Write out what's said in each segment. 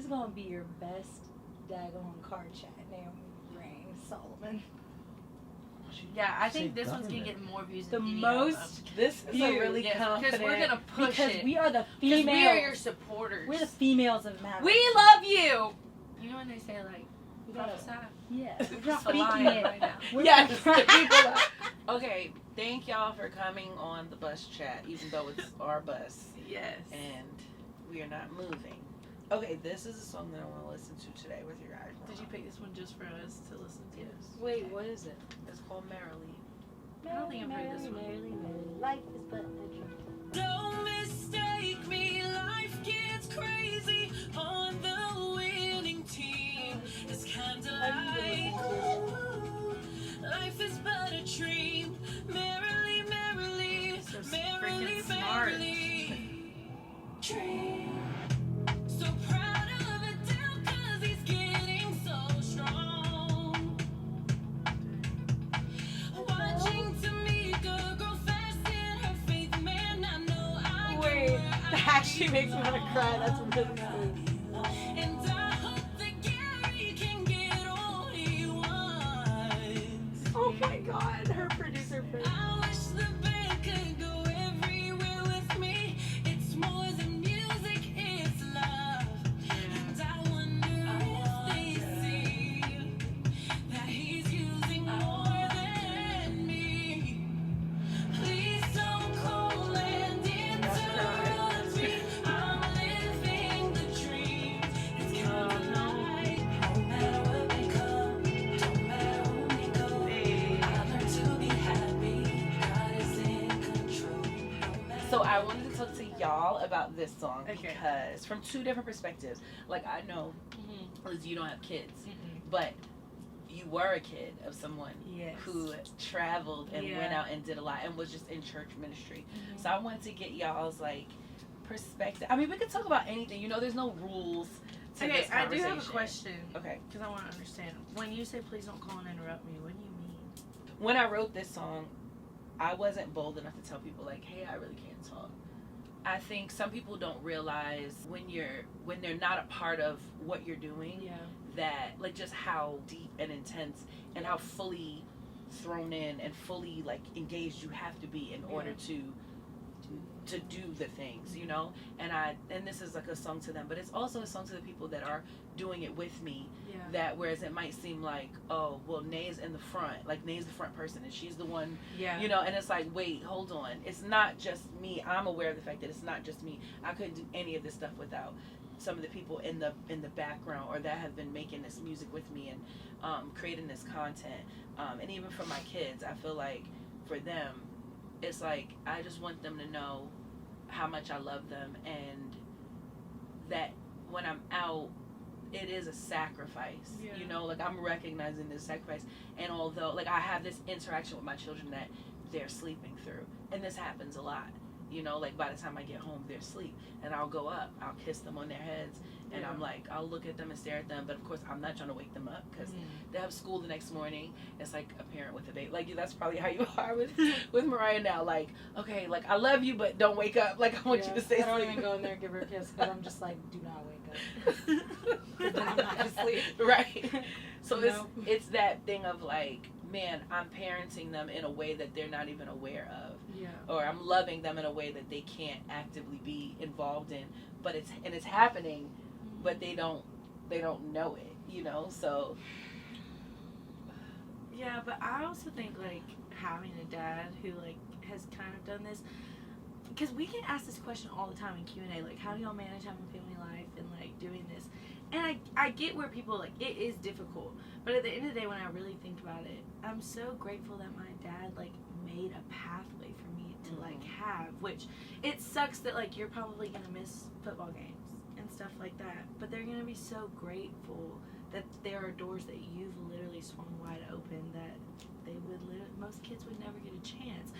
gonna be your best daggone car chat, Naomi Raine Solomon. Yeah, I think this one's government. gonna get more views The than any most of them. This is a Views. really Yes, confident. because we're gonna push Because it. we are the Because females. we are your supporters. We're the females of Maverick. We love you. You know when they say like, We gotta- prophesy? Yes. We're We're just speaking lying it. right now. We're Yes, the people are- Okay, thank y'all for coming on the bus chat, even though it's our bus Yes. and we are not moving. Okay, this is a song that I want to listen to today with you guys. Did you pick this one just for us to listen to? Yes. Wait, what is it? It's called Merrily. I don't think I've heard this one. Merrily, life is but a dream. Don't mistake me, life gets crazy on the winning team. It's kinda like life is but a dream. Merrily, merrily, So merrily, freaking smart. merrily. Dream. So proud of Adele 'cause he's getting so strong. Watching Tamika grow fast in her faith, man, I know I get Wait, where I that actually makes me want to cry. That's really nice. And I hope that Gary can get all he wants. Oh my god, her producer friend. I wish the band could go everywhere with me. It's more than music, it's love. And I wonder if they see that he's using more than me. Please don't call and interrupt me. I'm living the dream. It's kind of like no matter what may come, don't matter who may go. I learned to be happy. God is in control. No matter So I wanted to talk to y'all about this song Okay. because from two different perspectives. Like I know, Liz, you don't have kids, but you were a kid of someone Yes. who traveled and went Yeah. out and did a lot and was just in church ministry. So I wanted to get y'all's like perspective. I mean, we could talk about anything. You know, there's no rules to Okay, this I do conversation. have a question. Okay. Because I want to understand. When you say please don't call and interrupt me, what do you mean? When I wrote this song, I wasn't bold enough to tell people like, "Hey, I really can't talk." I think some people don't realize when they're not a part of what you're doing, Yeah. that like just how deep and intense and how fully thrown in and fully like engaged you have to be in order to do the things, you know. And this is like a song to them, but it's also a song to the people that are doing it with me. Yeah. That whereas it might seem like, oh well, Nay's in the front, like Nay's the front person and she's the one, Yeah. you know, and it's like, wait, hold on, it's not just me. I'm aware of the fact that it's not just me. I couldn't do any of this stuff without some of the people in the background or that have been making this music with me and creating this content, and even for my kids, I feel like for them it's like I just want them to know how much I love them and that when I'm out it is a sacrifice. Yeah. You know, like I'm recognizing this sacrifice, and although like I have this interaction with my children that they're sleeping through, and this happens a lot, you know, like by the time I get home they're asleep and I'll go up, I'll kiss them on their heads, and I'm like, I'll look at them and stare at them, but of course I'm not trying to wake them up because they have school the next morning. It's like a parent with a baby. Like that's probably how you are with Mariah now. Like, okay, like I love you, but don't wake up. Like I want you to stay I don't asleep. even go in there and give her a kiss because I'm just like, do not wake up. Then I'm not asleep. Right. So No. it's that thing of like, man, I'm parenting them in a way that they're not even aware of. Yeah. Or I'm loving them in a way that they can't actively be involved in, but it's happening, but they don't know it, you know. So Yeah, but I also think like having a dad who like has kind of done this, because we get asked this question all the time in Q&A, like how do y'all manage having a family life and like doing this, and I get where people like it is difficult, but at the end of the day when I really think about it, I'm so grateful that my dad like made a pathway for me to like have, which it sucks that like you're probably gonna miss football games and stuff like that, but they're gonna be so grateful that there are doors that you've literally swung wide open that they would most kids would never get a chance.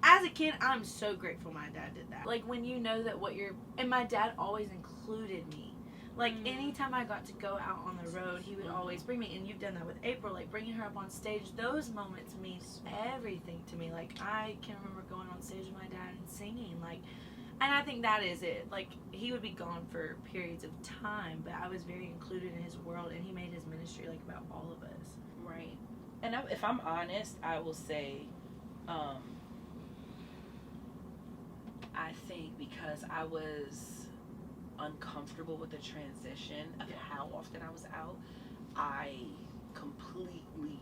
As a kid, I'm so grateful my dad did that. Like when you know that what you're, and my dad always included me. Like anytime I got to go out on the road, he would always bring me, and you've done that with April, like bringing her up on stage. Those moments mean everything to me. Like I can remember going on stage with my dad and singing. Like And I think that is it. Like, he would be gone for periods of time, but I was very included in his world, and he made his ministry, like, about all of us. Right. And if I'm honest, I will say, I think because I was uncomfortable with the transition of how often I was out, I completely,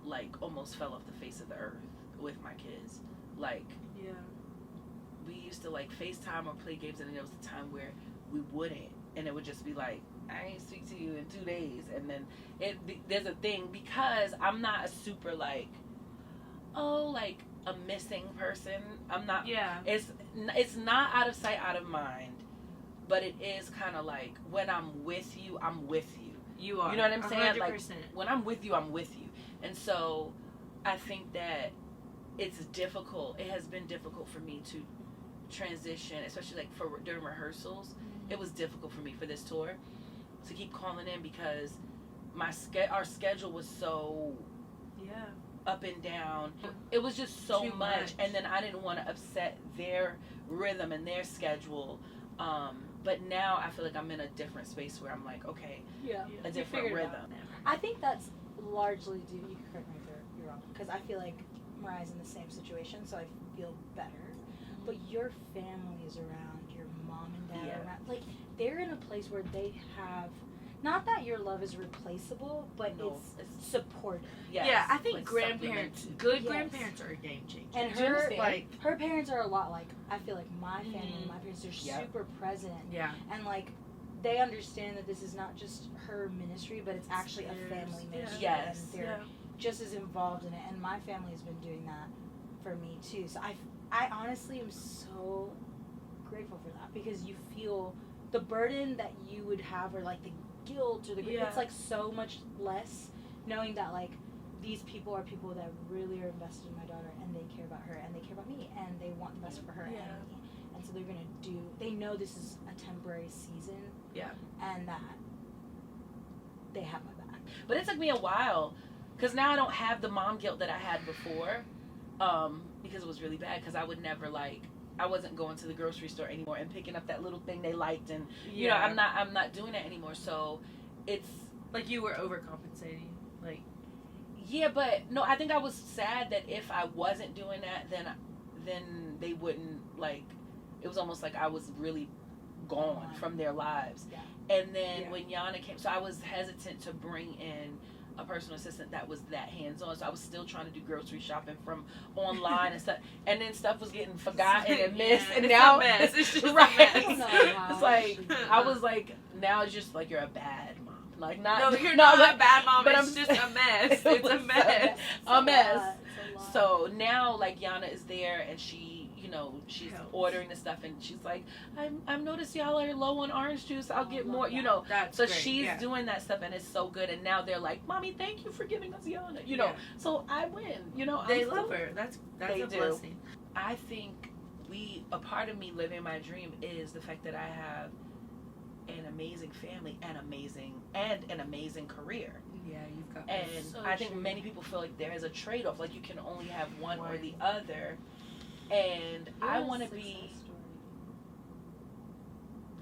like, almost fell off the face of the earth with my kids. Like, Yeah. we used to, like, FaceTime or play games, and there was a time where we wouldn't, and it would just be like, I ain't speak to you in 2 days, and then there's a thing, because I'm not a super, like, like, a missing person. I'm not. Yeah. It's not out of sight, out of mind, but it is kind of like, when I'm with you, I'm with you. You are. You know what I'm saying? 100%. Like, when I'm with you, I'm with you. And so I think that it's difficult. It has been difficult for me to transition, especially like during rehearsals. Mm-hmm. It was difficult for me for this tour to keep calling in, because our schedule was so up and down. It was just so Too much, and then I didn't want to upset their rhythm and their schedule. But now I feel like I'm in a different space where I'm like, okay, a different rhythm. I think that's largely due. You can correct me if you're wrong, because I feel like Mariah's in the same situation, so I feel better. But your family is around, your mom and dad are around. Like, they're in a place where they have, not that your love is replaceable, but it's supportive. Yes. Yeah, I think Like grandparents, supplemented. good Yes. grandparents are a game changer. And Do you understand? her parents are a lot like, I feel like my family and my parents are Yep. super present. Yeah. And like, they understand that this is not just her ministry, but it's actually a family ministry. Yes. And they're just as involved in it. And my family has been doing that for me too. So I honestly am so grateful for that, because you feel the burden that you would have, or like the guilt or the grief, it's like so much less knowing that like these people are people that really are invested in my daughter, and they care about her, and they care about me, and they want the best for her and me. And so they know this is a temporary season, and that they have my back. But it took me a while, because now I don't have the mom guilt that I had before, because it was really bad, because I would never, like, I wasn't going to the grocery store anymore and picking up that little thing they liked, and you know, I'm not doing that anymore. So it's like you were overcompensating. Like, yeah, but no, I think I was sad that if I wasn't doing that, then they wouldn't, like, it was almost like I was really gone from their lives. And then when Yana came, so I was hesitant to bring in a personal assistant that was that hands-on, so I was still trying to do grocery shopping from online and stuff, and then stuff was getting forgotten and missed, and now it's just right. a mess. It's like I was like, now it's just like, you're a bad mom, like not. No, you're not like, a bad mom. but It's just a mess. It's a mess. A mess. So now, like, Yana is there, and she, you know, she's ordering the stuff, and she's like, I've noticed y'all are low on orange juice. I'll get more, you know. That's so great. she's doing that stuff, and it's so good. And now they're like, Mommy, thank you for giving us Yana, you know. So I win, you know. They love her. That's they a do. blessing. I think a part of me living my dream is the fact that I have an amazing family and an amazing career. Yeah, you've got. And so I think true. many people feel like there is a trade-off, like you can only have one or the other. And I want to be.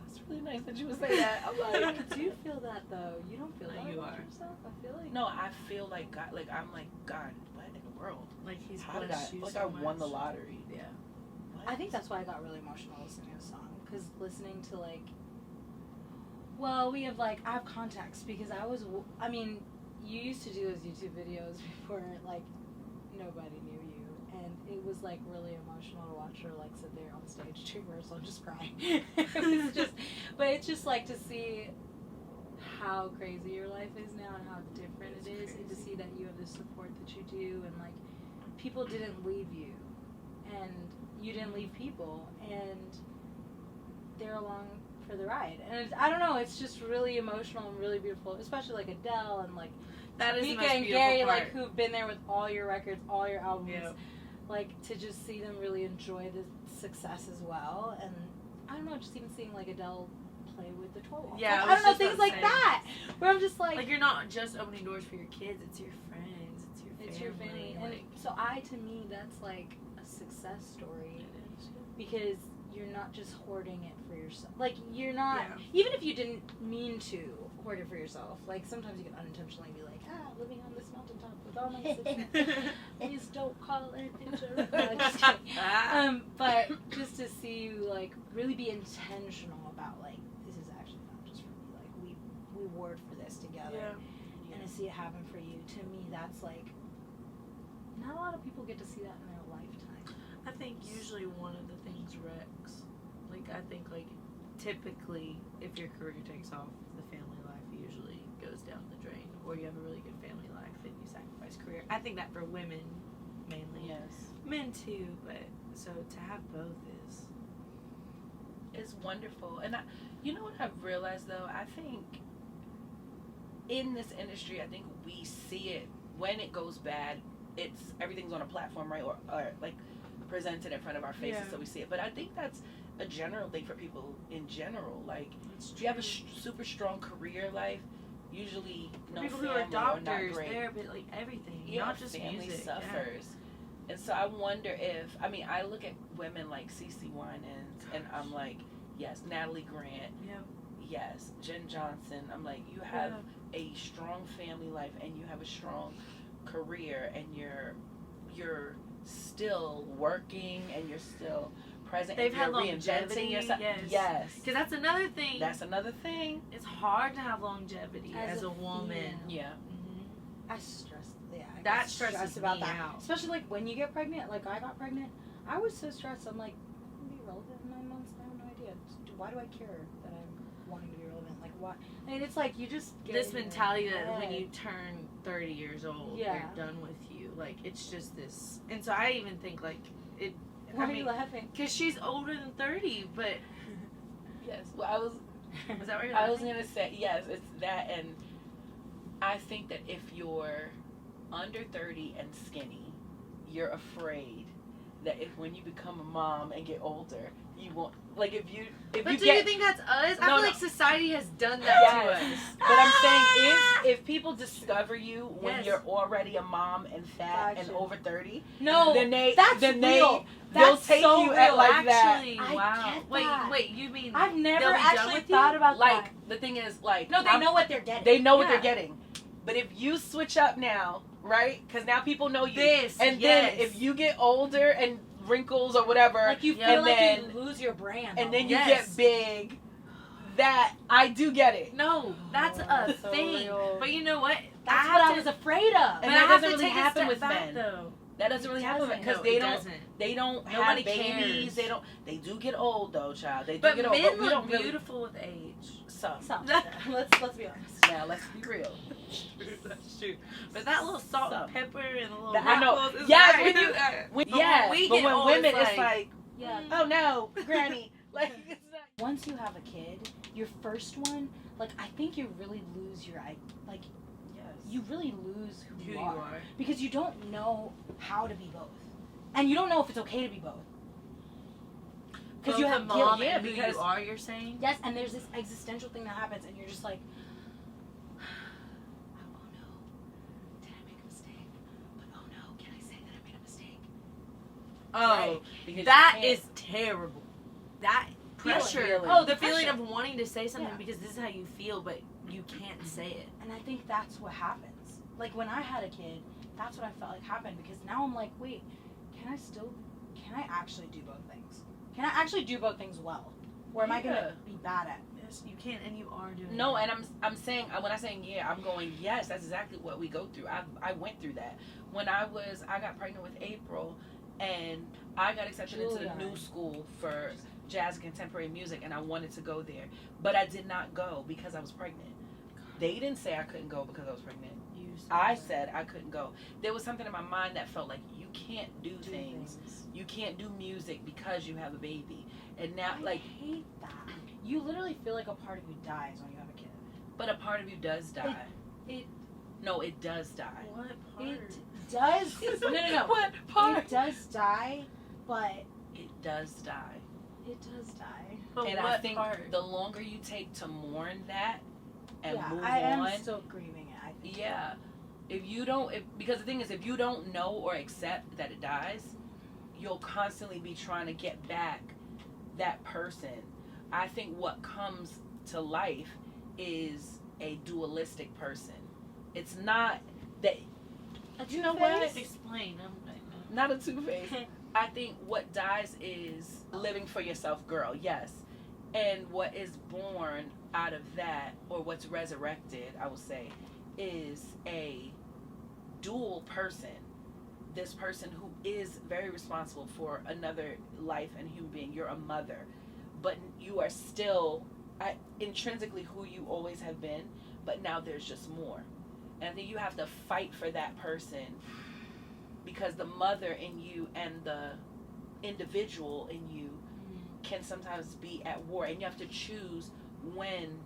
That's really nice that you would say that. I'm like, do you feel that though? You don't feel that you about are. yourself? I feel like no, I feel like God. Like I'm like, God, what in the world? Like he's How did blessed I? you Like so I won the much. lottery. Yeah. What? I think that's why I got really emotional listening to the song, because listening to like, well, we have like, I have context, because I mean, you used to do those YouTube videos before like nobody knew you, and it was like really emotional to watch her like sit there on stage to rehearsal and just cry. It was just, but it's just like to see how crazy your life is now and how different it is, and to see that you have the support that you do, and like people didn't leave you, and you didn't leave people, and they're along for the ride. And I don't know, it's just really emotional and really beautiful, especially like Adele and like That is the Mika most and beautiful Gary, part. like who've been there with all your records, all your albums. Yep. Like to just see them really enjoy the success as well. And I don't know, just even seeing like Adele play with the 12. Yeah, like, I I was don't know, just things about to like say. that. Where I'm just Like you're not just opening doors for your kids; it's your friends, it's your family. it's your family. And Like, so to me, that's like a success story. it is. Because you're not just hoarding it for yourself. Like, you're not, Yeah. even if you didn't mean to hoard it for yourself, like, sometimes you can unintentionally be like, living on this mountaintop with all my sisters. Please don't call it picture. No, just kidding. But just to see you, like, really be intentional about, like, this is actually not just for me. Like, we warred for this together. Yeah. And to see it happen for you, to me, that's, like, not a lot of people get to see that in their lifetime. I think usually one of the things wrecks. Like, I think, like, typically, if your career takes off, the family life usually goes down the drain. Or you have a really good family life and you sacrifice career. I think that for women, mainly. Yes. Men, too, but, so to have both is... It's wonderful. And you know what I've realized, though? I think in this industry, I think we see it when it goes bad. Everything's on a platform, right? Or like presented in front of our faces, Yeah. so we see it. But I think that's a general thing for people in general. Like, It's if you have a super strong career life, usually no people who family are doctors, not great. therapists, like everything, Yeah, not just family music. suffers. And so I wonder if, I mean, I look at women like CeCe Winans, and I'm like, yes, Natalie Grant, Yeah. yes, Jen Johnson. I'm like, you have a strong family life, and you have a strong career, and you're still working, and you're still present. They've and had you're longevity, reinventing yourself. yes. Yes. Because that's another thing. That's another thing. It's hard to have longevity As as a a woman. female. Yeah. Mm-hmm. I stress. Yeah, I That get stresses stressed about me that. out. Especially like when you get pregnant. Like I got pregnant, I was so stressed. I'm like, I'm gonna be relevant in 9 months. I have no idea. Why do I care that I'm wanting to be relevant? Like why? I mean, it's like you just get This in your mentality that when head. you turn 30 years old, Yeah. they're done with you. Like, it's just this. And so I even think, like, it. Why I are you mean, laughing? because she's older than 30, but. Yes. Well, Is that what you're I was laughing? gonna say yes. It's that, and I think that if you're under 30 and skinny, you're afraid that if when you become a mom and get older, you won't like if you But do get. you think that's us? I No, feel no. like society has done that to Yes. us. But I'm saying if people discover you when Yes. you're already a mom and fat and Gotcha. over 30, No, then that's then real. they'll That's take so you real. at like that. Actually, I wow. get that. Wait, you mean I've never they'll be done actually with you? thought about Like that. the thing is, like No, they know what they're getting. They know what Yeah. they're getting. But if you switch up now, right? Because now people know you. This, and yes. then if you get older and wrinkles or whatever, Like you Yeah. feel and like then you lose your brand. and then you Yes. get big, that I do get it. No, that's Oh, a that's so thing. real. But you know what? That's I what have I to- was afraid of. And but that I have doesn't to really take a happen step with back, men. though. That doesn't really happen doesn't. because No, they it don't. doesn't. They don't Nobody have babies. cares. They do get old though, child. They do But get old. men But we look don't really. beautiful with age. Some. Some. Let's be honest. Now let's be real. That's true. But that little salt Some. and pepper and a little That- I know. knuckles is Yes, right. when you- But yes, we but get when old, women, it's it's like, Yeah. oh no, granny. Like it's not. Once you have a kid, your first one, like I think you really lose your like Yes. you really lose who, Who you you are are. because you don't know how to be both, and you don't know if it's okay to be both. Because you Both have a guilt. mom yeah, and who because- you are, you're saying? Yes, and there's this existential thing that happens, and you're just like, oh no, did I make a mistake? But oh no, can I say that I made a mistake? Oh, Right, because that you can't- is terrible. That Feeling. pressure. Feeling. Oh, the feeling Pressure. of wanting to say something Yeah. because this is how you feel, but you can't say it. And I think that's what happens. Like when I had a kid, that's what I felt like happened because now I'm like, wait, can I actually do both things? Can I actually do both things well? Or am I Yeah. gonna be bad at it? Yes, you can, and you are doing No, it. and I'm saying when I'm saying yeah, I'm going yes. That's exactly what we go through. I went through that when I got pregnant with April, and I got accepted into the Julia. new school for jazz and contemporary music, and I wanted to go there, but I did not go because I was pregnant. They didn't say I couldn't go because I was pregnant. You I said I couldn't go. There was something in my mind that felt like you can't do things. You can't do music because you have a baby, and now I like, hate that. You literally feel like a part of you dies when you have a kid. but a part of you does die. it- no, it does die. What part? It does. No. What part? It does die, but It does die. it does die. But And what I think part? the longer you take to mourn that and yeah, move I am on, still grieving it. I think. yeah. If you don't, because the thing is, if you don't know or accept that it dies, you'll constantly be trying to get back that person, I think what comes to life is a dualistic person. It's not that, you know what? Explain. Not a two-faced. I think what dies is living for yourself, girl, yes. And what is born out of that, or what's resurrected, I would say, is a dual person. This person who is very responsible for another life and human being. You're a mother, but you are still intrinsically who you always have been, but now there's just more. And I think you have to fight for that person, because the mother in you and the individual in you can sometimes be at war, and you have to choose when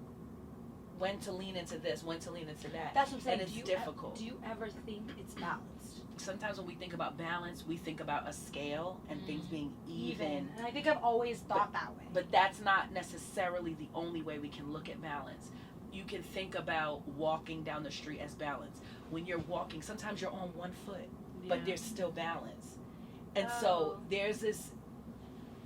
to lean into this, when to lean into that. That's what I'm saying. And it's difficult. Do you ever think it's balanced? Sometimes when we think about balance, we think about a scale and things being even. And I think I've always thought that way. But that's not necessarily the only way we can look at balance. You can think about walking down the street as balance. When you're walking, sometimes you're on one foot, but there's still balance. And so there's this,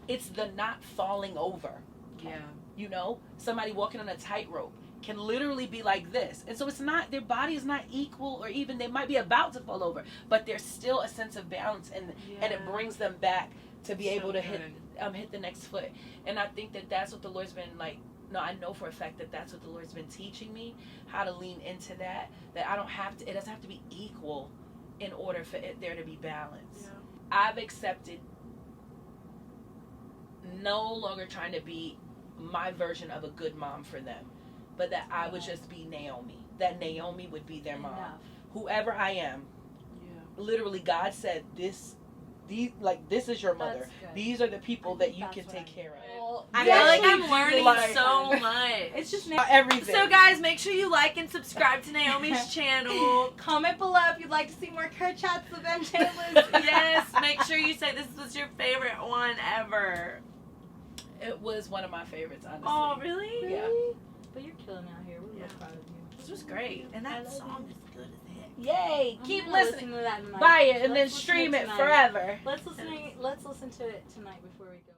it's the not falling over. Yeah. You know, somebody walking on a tightrope can literally be like this. And so it's not, their body is not equal, or even they might be about to fall over, but there's still a sense of balance, and it brings them back to be able to hit the next foot. And I think that that's what the Lord's been like, no, I know for a fact that that's what the Lord's been teaching me, how to lean into that I don't have to, it doesn't have to be equal in order for there to be balance. Yeah. I've accepted no longer trying to be my version of a good mom for them, but that I would just be Naomi. That Naomi would be their mom. Whoever I am. Yeah. Literally, God said this is your mother. These are the people that you can take care of. I feel like I'm learning so much. It's just everything. So guys, make sure you like and subscribe to Naomi's channel. Comment below if you'd like to see more Kurt chats with MJ and Lizzie. Yes, make sure you say this was your favorite one ever. It was one of my favorites, honestly. Oh, really? Yeah. But you're killing out here. We're real proud of you. This was great. And that song is good as heck. Yay! Keep listening. To that tonight. Buy it and then Let's listen stream to it tonight. forever. Let's listen to it tonight before we go.